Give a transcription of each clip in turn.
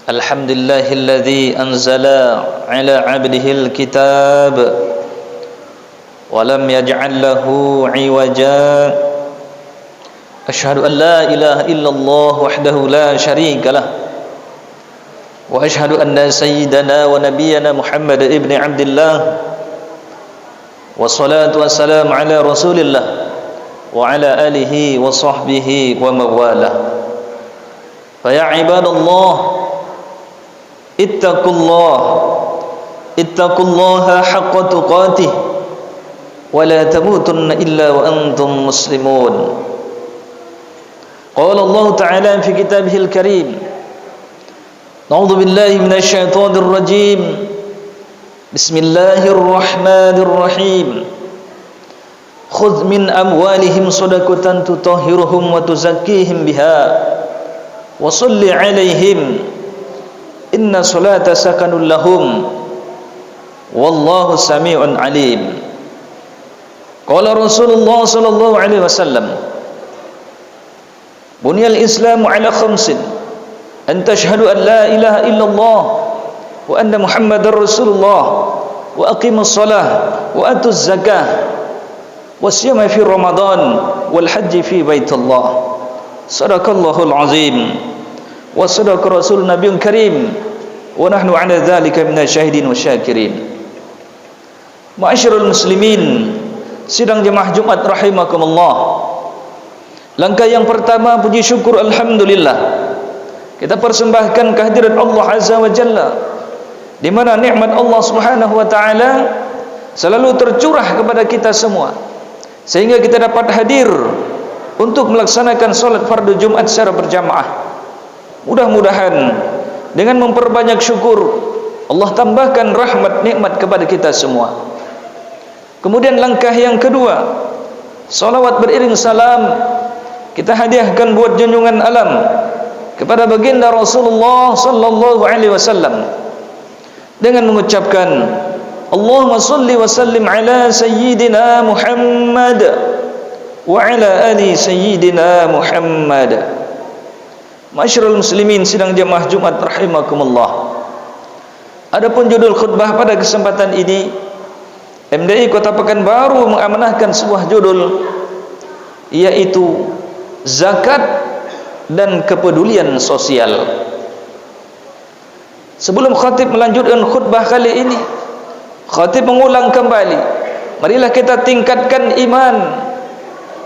الحمد لله الذي أنزل على عبده الكتاب ولم يجعل له عوجا أشهد أن لا إله إلا الله وحده لا شريك له وأشهد أن سيدنا ونبينا محمد ابن عبد الله والصلاة والسلام على رسول الله وعلى آله وصحبه ومن والاه فيا عباد الله اتقوا الله حق تقاته ولا تموتن إلا وأنتم مسلمون قال الله تعالى في كتابه الكريم أعوذ بالله من الشيطان الرجيم بسم الله الرحمن الرحيم خذ من أموالهم صدقة تطهرهم وتزكيهم بها وصل عليهم إن صلاة سكن لهم والله سميع عليم قال رسول الله صلى الله عليه وسلم بني الإسلام على خمس أن تشهد أن لا إله إلا الله وأن محمد رسول الله وأقيموا الصلاة وأتوا الزكاة والصيام في رمضان والحج في بيت الله صدق الله العظيم وصدق رسول النبي الكريم ونحن على ذلك من الشاهدين والشاكرين. Ma'asyiral muslimin, sidang jemaah Jumat rahimakumullah. Langkah yang pertama puji syukur alhamdulillah. Kita persembahkan kehadiran Allah Azza wa Jalla, di mana nikmat Allah Subhanahu wa taala selalu tercurah kepada kita semua, sehingga kita dapat hadir untuk melaksanakan salat fardu Jumat secara berjamaah. Mudah-mudahan dengan memperbanyak syukur Allah tambahkan rahmat nikmat kepada kita semua. Kemudian langkah yang kedua, salawat beriring salam kita hadiahkan buat junjungan alam kepada baginda Rasulullah sallallahu alaihi wasallam dengan mengucapkan Allahumma salli wa sallim ala sayyidina Muhammad wa ala ali sayyidina Muhammad. Ma'asyiral muslimin, sidang jemaah Jumat rahimakumullah. Adapun judul khutbah pada kesempatan ini, MDI Kota Pekanbaru mengamanahkan sebuah judul, yaitu zakat dan kepedulian sosial. Sebelum khatib melanjutkan khutbah kali ini, khatib mengulang kembali, marilah kita tingkatkan iman,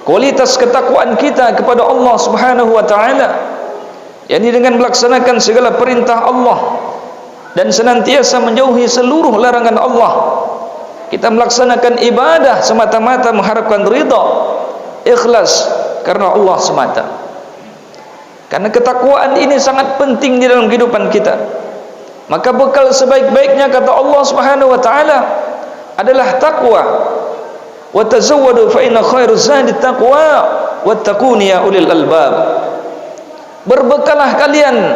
kualitas ketakwaan kita kepada Allah Subhanahu wa taala, yakni dengan melaksanakan segala perintah Allah dan senantiasa menjauhi seluruh larangan Allah. Kita melaksanakan ibadah semata-mata mengharapkan ridha, ikhlas karena Allah semata. Karena ketakwaan ini sangat penting di dalam kehidupan kita. Maka bekal sebaik-baiknya, kata Allah Subhanahu wa taala, adalah takwa. Wa tazawwadu fa inna khairuz zadi taqwa wattaquni ya ulil albab. Berbekalah kalian,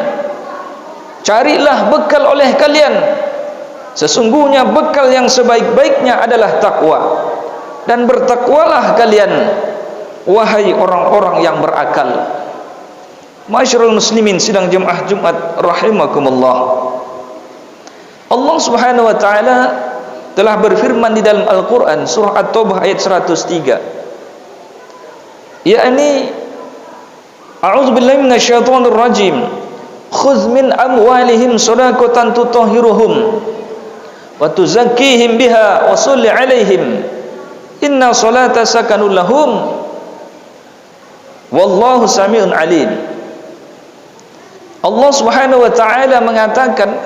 carilah bekal oleh kalian, sesungguhnya bekal yang sebaik-baiknya adalah takwa, dan bertakwalah kalian wahai orang-orang yang berakal. Ma'asyiral muslimin, sidang jemaah Jumat rahimakumullah. Allah Subhanahu wa taala telah berfirman di dalam Al-Qur'an surah At-Taubah ayat 103, yakni A'udzu billahi minasyaitonir rajim. Khudz min amwalihim shadaqatan tutahhiruhum wa tuzakkihim biha wa sholli 'alaihim inna sholata sakanul lahum wallahu samiun alim. Allah Subhanahu wa taala mengatakan,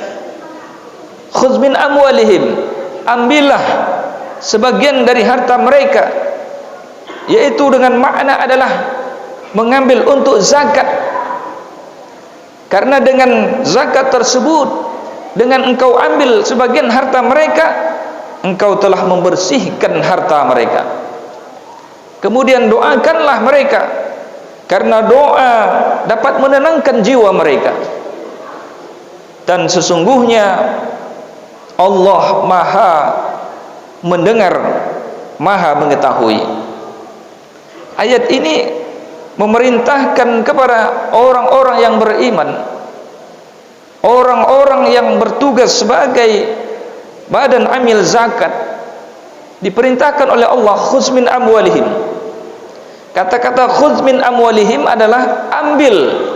khudz min amwalihim, ambillah sebagian dari harta mereka, yaitu dengan makna adalah mengambil untuk zakat. Karena dengan zakat tersebut, dengan engkau ambil sebagian harta mereka, engkau telah membersihkan harta mereka. Kemudian doakanlah mereka, karena doa dapat menenangkan jiwa mereka. Dan sesungguhnya Allah Maha mendengar, Maha mengetahui. Ayat ini memerintahkan kepada orang-orang yang beriman, orang-orang yang bertugas sebagai badan amil zakat diperintahkan oleh Allah, khudz min amwalihim. Kata-kata khudz min amwalihim adalah ambil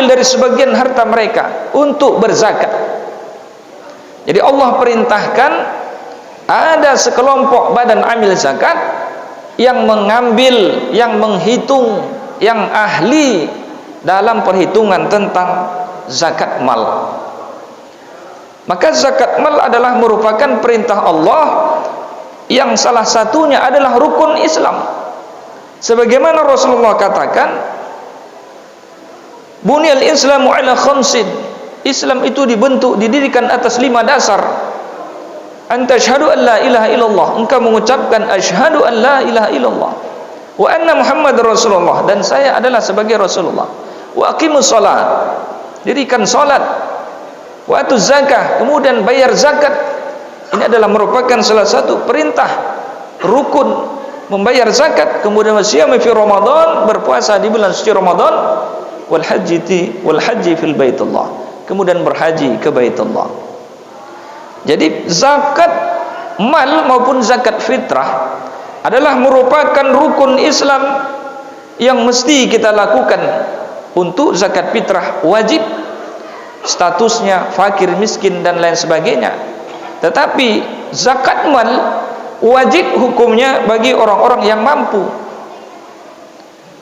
dari sebagian harta mereka untuk berzakat. Jadi Allah perintahkan ada sekelompok badan amil zakat yang mengambil, yang menghitung, yang ahli dalam perhitungan tentang zakat mal. Maka zakat mal adalah merupakan perintah Allah yang salah satunya adalah rukun Islam. Sebagaimana Rasulullah katakan, bunyal Islamu ala khamsin. Islam itu dibentuk, didirikan atas 5 dasar. Anta asyhadu an la ilaha illallah, engkau mengucapkan asyhadu an la ilaha illallah, wa anna Muhammad Rasulullah, dan saya adalah sebagai Rasulullah. Wa aqimus shalah, dirikan salat. Wa atuz zakah, kemudian bayar zakat. Ini adalah merupakan salah satu perintah rukun, membayar zakat. Kemudian wasyami fi Ramadan, berpuasa di bulan suci Ramadan. Wal haji fil baitullah, kemudian berhaji ke baitullah. Jadi zakat mal maupun zakat fitrah adalah merupakan rukun Islam yang mesti kita lakukan. Untuk zakat fitrah wajib, statusnya fakir, miskin dan lain sebagainya. Tetapi zakat mal wajib hukumnya bagi orang-orang yang mampu.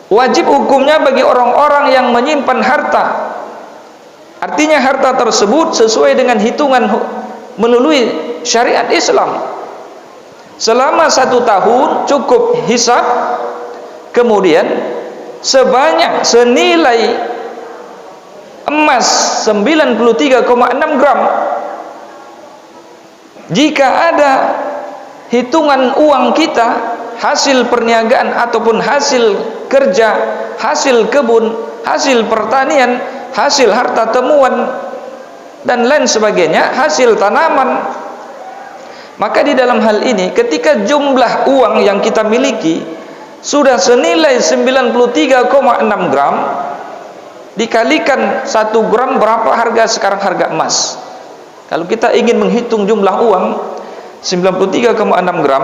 Wajib hukumnya bagi orang-orang yang menyimpan harta. Artinya harta tersebut sesuai dengan hitungan melalui syariat Islam. Selama 1 tahun cukup hisab, kemudian senilai emas 93,6 gram. Jika ada hitungan uang kita, hasil perniagaan ataupun hasil kerja, hasil kebun, hasil pertanian, hasil harta temuan dan lain sebagainya, hasil tanaman, maka di dalam hal ini ketika jumlah uang yang kita miliki sudah senilai 93,6 gram, dikalikan 1 gram berapa harga sekarang harga emas. Kalau kita ingin menghitung jumlah uang 93,6 gram,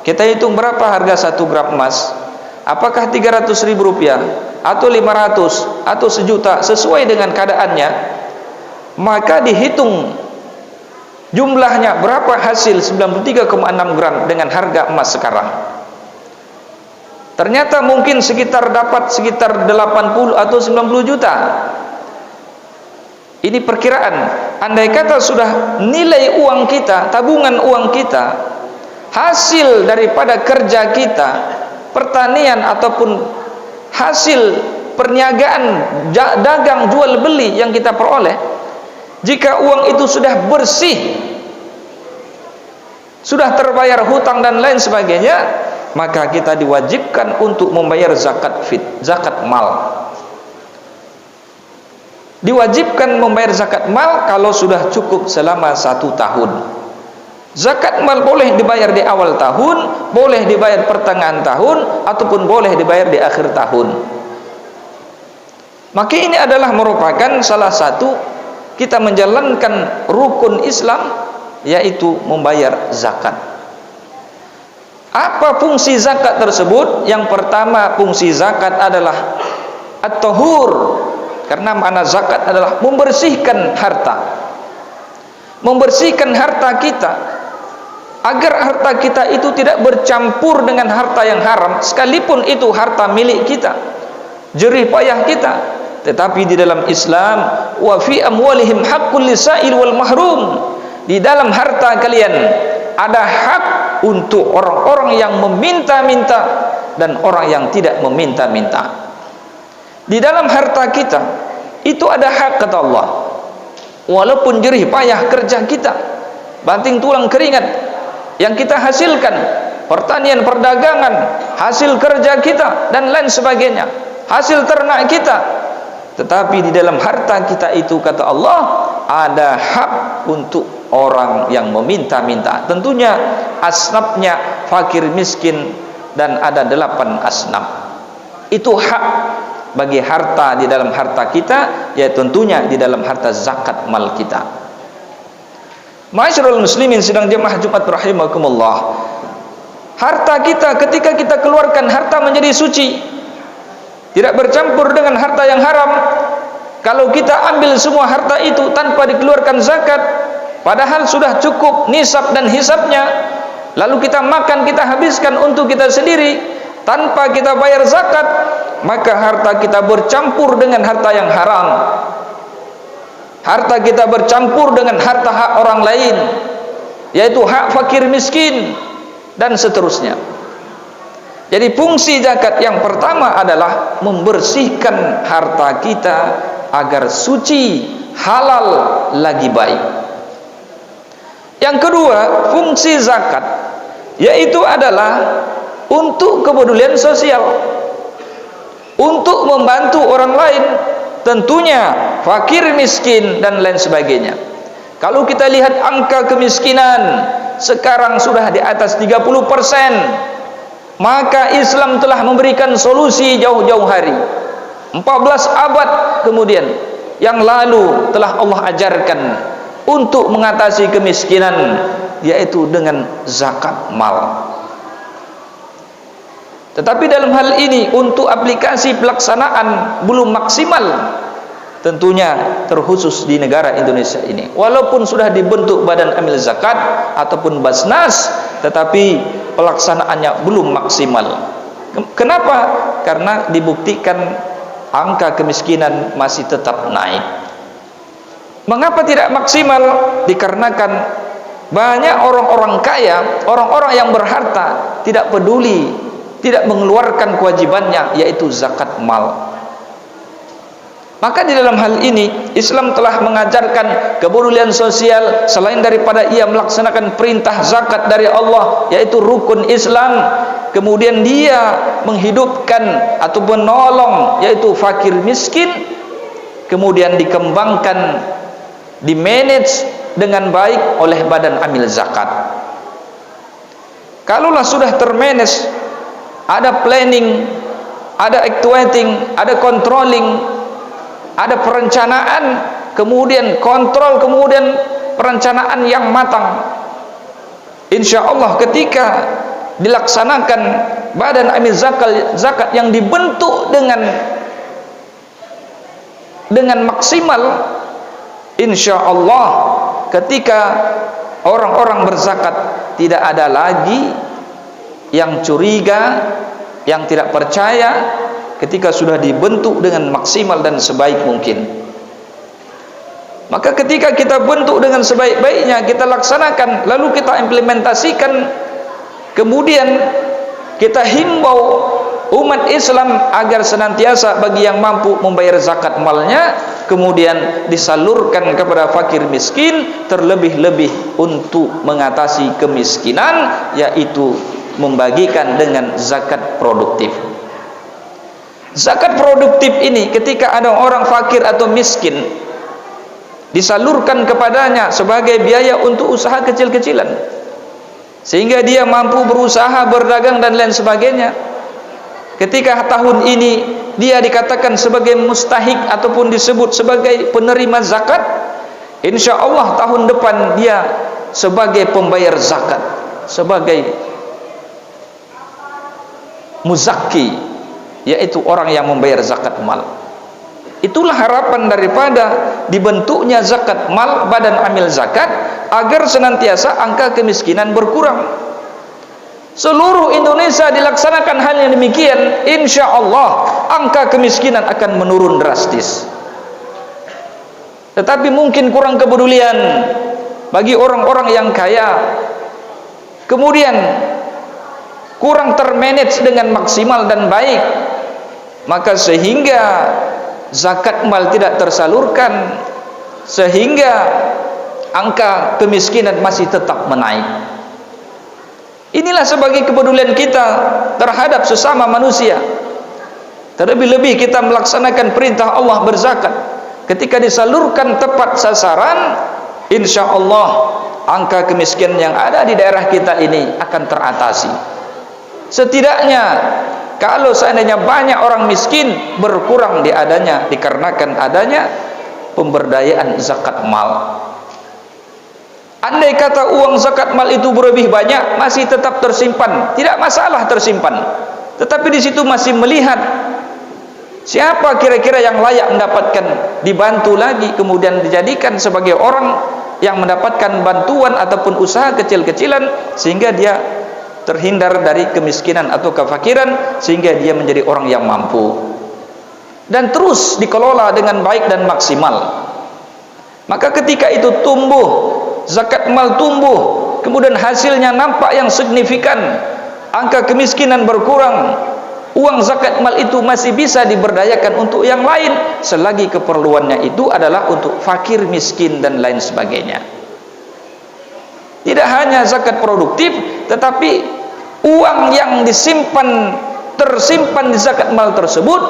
kita hitung berapa harga 1 gram emas. Apakah 300.000 rupiah atau 500 atau 1 juta, sesuai dengan keadaannya. Maka dihitung jumlahnya berapa hasil 93,6 gram dengan harga emas sekarang. Ternyata mungkin dapat sekitar 80 atau 90 juta. Ini perkiraan. Andai kata sudah nilai uang kita, tabungan uang kita, hasil daripada kerja kita, pertanian ataupun hasil perniagaan, dagang jual beli yang kita peroleh, jika uang itu sudah bersih, sudah terbayar hutang dan lain sebagainya, maka kita diwajibkan untuk membayar zakat mal. Diwajibkan membayar zakat mal kalau sudah cukup selama 1 tahun. Zakat mal boleh dibayar di awal tahun, boleh dibayar pertengahan tahun, ataupun boleh dibayar di akhir tahun. Maka ini adalah merupakan salah satu kita menjalankan rukun Islam, yaitu membayar zakat. Apa fungsi zakat tersebut? Yang pertama, fungsi zakat adalah at-tahur, karena makna zakat adalah membersihkan harta. Membersihkan harta kita, agar harta kita itu tidak bercampur dengan harta yang haram, sekalipun itu harta milik kita, jerih payah kita. Tetapi di dalam Islam, wa fi amwalihim haqqul lisail wal mahrum, di dalam harta kalian ada hak untuk orang-orang yang meminta-minta dan orang yang tidak meminta-minta. Di dalam harta kita itu ada hak, kata Allah. Walaupun jerih payah kerja kita, banting tulang keringat yang kita hasilkan, pertanian, perdagangan, hasil kerja kita dan lain sebagainya, hasil ternak kita, tetapi di dalam harta kita itu, kata Allah, ada hak untuk orang yang meminta-minta. Tentunya asnafnya fakir, miskin, dan ada 8 asnaf. Itu hak bagi harta di dalam harta kita, ya tentunya di dalam harta zakat mal kita. Ma'asyiral muslimin sidang jemaah Jumat rahimakumullah, harta kita ketika kita keluarkan harta menjadi suci, tidak bercampur dengan harta yang haram. Kalau kita ambil semua harta itu tanpa dikeluarkan zakat, padahal sudah cukup nisab dan hisabnya, lalu kita makan, kita habiskan untuk kita sendiri tanpa kita bayar zakat, maka harta kita bercampur dengan harta yang haram. Harta kita bercampur dengan harta hak orang lain, yaitu hak fakir miskin dan seterusnya. Jadi fungsi zakat yang pertama adalah membersihkan harta kita agar suci, halal, lagi baik. Yang kedua, fungsi zakat yaitu adalah untuk kepedulian sosial, untuk membantu orang lain, tentunya fakir miskin dan lain sebagainya. Kalau kita lihat angka kemiskinan sekarang sudah di atas 30%, maka Islam telah memberikan solusi jauh-jauh hari. 14 abad kemudian yang lalu telah Allah ajarkan untuk mengatasi kemiskinan, yaitu dengan zakat mal. Tetapi dalam hal ini untuk aplikasi pelaksanaan belum maksimal, tentunya terkhusus di negara Indonesia ini. Walaupun sudah dibentuk Badan Amil Zakat ataupun Basnas, tetapi pelaksanaannya belum maksimal. Kenapa? Karena dibuktikan angka kemiskinan masih tetap naik. Mengapa tidak maksimal? Dikarenakan banyak orang-orang kaya, orang-orang yang berharta tidak peduli, tidak mengeluarkan kewajibannya, yaitu zakat mal. Maka di dalam hal ini Islam telah mengajarkan kepedulian sosial selain daripada ia melaksanakan perintah zakat dari Allah, yaitu rukun Islam. Kemudian dia menghidupkan atau menolong, yaitu fakir miskin. Kemudian dikembangkan, dimanage dengan baik oleh Badan Amil Zakat. Kalaulah sudah termanage, ada planning, ada actuating, ada controlling, ada perencanaan, kemudian kontrol, kemudian perencanaan yang matang, insya Allah ketika dilaksanakan Badan Amil Zakat yang dibentuk dengan maksimal, insya Allah ketika orang-orang berzakat tidak ada lagi yang curiga, yang tidak percaya, ketika sudah dibentuk dengan maksimal dan sebaik mungkin. Maka ketika kita bentuk dengan sebaik-baiknya, kita laksanakan, lalu kita implementasikan, kemudian kita himbau umat Islam agar senantiasa bagi yang mampu membayar zakat malnya, kemudian disalurkan kepada fakir miskin, terlebih-lebih untuk mengatasi kemiskinan, yaitu membagikan dengan zakat produktif. Zakat produktif ini ketika ada orang fakir atau miskin, disalurkan kepadanya sebagai biaya untuk usaha kecil-kecilan, sehingga dia mampu berusaha, berdagang dan lain sebagainya. Ketika tahun ini dia dikatakan sebagai mustahik ataupun disebut sebagai penerima zakat, insya Allah tahun depan dia sebagai pembayar zakat, sebagai muzakki, yaitu orang yang membayar zakat mal. Itulah harapan daripada dibentuknya zakat mal, Badan Amil Zakat, agar senantiasa angka kemiskinan berkurang. Seluruh Indonesia dilaksanakan hal yang demikian, insya Allah angka kemiskinan akan menurun drastis. Tetapi mungkin kurang kepedulian bagi orang-orang yang kaya, kemudian kurang termanage dengan maksimal dan baik, maka sehingga zakat mal tidak tersalurkan, sehingga angka kemiskinan masih tetap menaik. Inilah sebagai kepedulian kita terhadap sesama manusia. Terlebih-lebih kita melaksanakan perintah Allah berzakat. Ketika disalurkan tepat sasaran, insya Allah angka kemiskinan yang ada di daerah kita ini akan teratasi. Setidaknya kalau seandainya banyak orang miskin, berkurang dikarenakan adanya pemberdayaan zakat mal. Andai kata uang zakat mal itu berlebih banyak, masih tetap tersimpan, tidak masalah tersimpan. Tetapi di situ masih melihat siapa kira-kira yang layak mendapatkan, dibantu lagi, kemudian dijadikan sebagai orang yang mendapatkan bantuan ataupun usaha kecil-kecilan, sehingga dia terhindar dari kemiskinan atau kefakiran, sehingga dia menjadi orang yang mampu, dan terus dikelola dengan baik dan maksimal. Maka ketika itu tumbuh, zakat mal tumbuh, kemudian hasilnya nampak yang signifikan, angka kemiskinan berkurang, uang zakat mal itu masih bisa diberdayakan untuk yang lain, selagi keperluannya itu adalah untuk fakir, miskin, dan lain sebagainya. Tidak hanya zakat produktif, tetapi uang yang tersimpan di zakat mal tersebut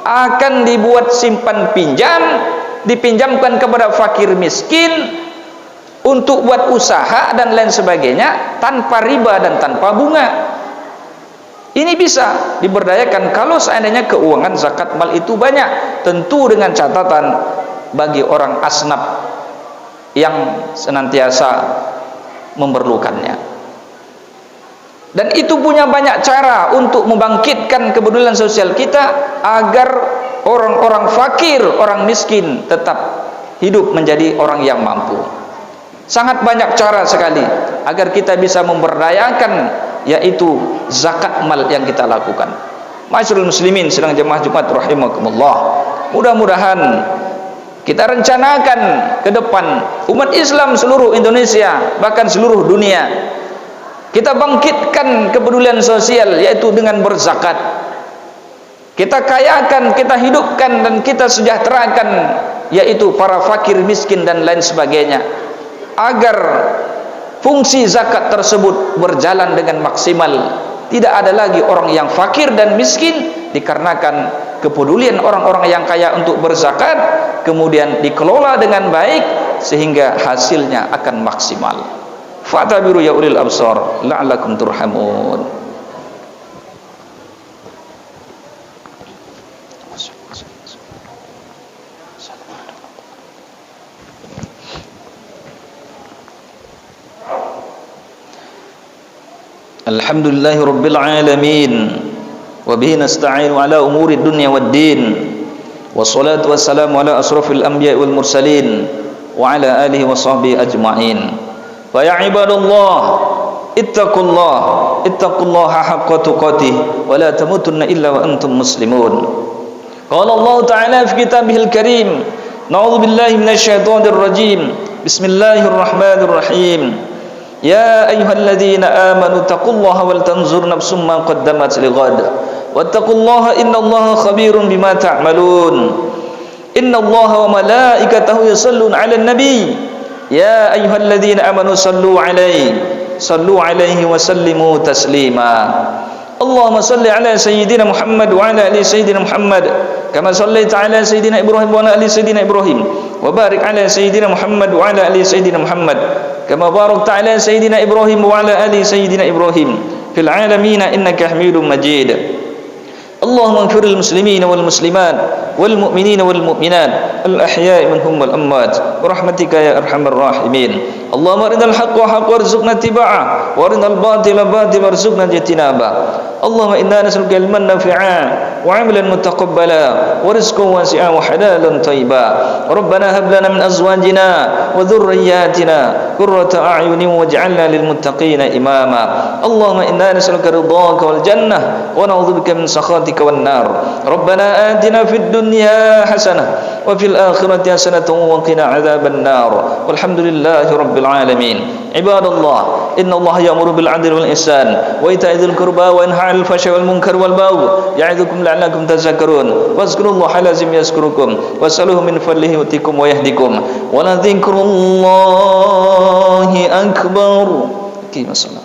akan dibuat simpan pinjam, dipinjamkan kepada fakir miskin untuk buat usaha dan lain sebagainya, tanpa riba dan tanpa bunga. Ini bisa diberdayakan kalau seandainya keuangan zakat mal itu banyak, tentu dengan catatan bagi orang asnaf yang senantiasa memerlukannya. Dan itu punya banyak cara untuk membangkitkan kepedulian sosial kita, agar orang-orang fakir, orang miskin tetap hidup menjadi orang yang mampu. Sangat banyak cara sekali agar kita bisa memberdayakan, yaitu zakat mal yang kita lakukan. Masyarul muslimin sedang jemaah Jumat rahimakumullah, mudah-mudahan kita rencanakan ke depan umat Islam seluruh Indonesia, bahkan seluruh dunia, kita bangkitkan kepedulian sosial, yaitu dengan berzakat. Kita kayakan, kita hidupkan, dan kita sejahterakan, yaitu para fakir, miskin, dan lain sebagainya, agar fungsi zakat tersebut berjalan dengan maksimal. Tidak ada lagi orang yang fakir dan miskin, dikarenakan kepedulian orang-orang yang kaya untuk berzakat, kemudian dikelola dengan baik sehingga hasilnya akan maksimal. Fa'tabiru ya ulil absar la'allakum turhamun. Alhamdulillahi rabbil alamin, wa bihi nasta'inu ala umuri dunya waddin, wassalatu wassalamu ala asrafil anbiya'i wal mursalin, wa ala alihi wa sahbihi ajma'in. Fa ya ibadallah, ittaqullaha haqqa tuqatih, wa la tamutunna illa wa antum muslimun. Qala Allah ta'ala fi kitabihil karim, na'udzu billahi minasy syaithanir rajim. Bismillahirrahmanirrahim. Ya ayyuhalladzina amanu taqullaha wal tanzur nafsum ma qaddamat lighad wattaqullaha innallaha khabirum bima ta'malun. Innallaha wa malaikatahu yusalluna 'alan nabiy ya ayyuhalladzina amanu sallu 'alaihi wa sallimu taslima. Allahumma salli 'ala sayyidina Muhammad wa 'ala ali sayyidina Muhammad kama sallaita 'ala sayyidina Ibrahim wa 'ala ali sayyidina Ibrahim wa barik 'ala sayyidina Muhammad wa 'ala ali sayyidina Muhammad kama barakta 'ala sayyidina Ibrahim wa 'ala ali sayyidina Ibrahim fil 'alamin innaka Hamidum Majid. Allahumma ighfir lil muslimina wal muslimat wal mu'minina wal mu'minat al ahya'i minhum wal amwat bi rahmatika ya arhamar rahimin. Allahumma arinal haqqa haqqan warzuqna ittiba'ah wa arinal batila batilan warzuqna ijtinabah. Allahumma inna nas'aluka ilman nafi'a wa 'amalan mutaqabbala wa rizqan wasi'an wa halalan thayyiban. Rabbana hab lana min azwajina wa dhurriyyatina qurrata a'yunin waj'alna lil muttaqina imama. Allahumma inna nas'aluka ridhaka wal jannah wa na'udzubika min sakhatika wan nar. Rabbana atina fid dunya hasanah wa fil akhirati hasanatan wa qina 'adzaban nar. Walhamdulillahi rabbil alamin. Ibadallah, innallaha ya'muru bil 'adli wal ihsan wa ita'i dzil qurba wa yanha 'anil fahsya'i wal munkari wal baghi ya'idzukum la'allakum tadhakkarun. Wazkurullaha lazim yazkurukum was'aluhu min fadlihi yutikum wa yahdikum wa la dzikrullahi akbar. Qim as-salat.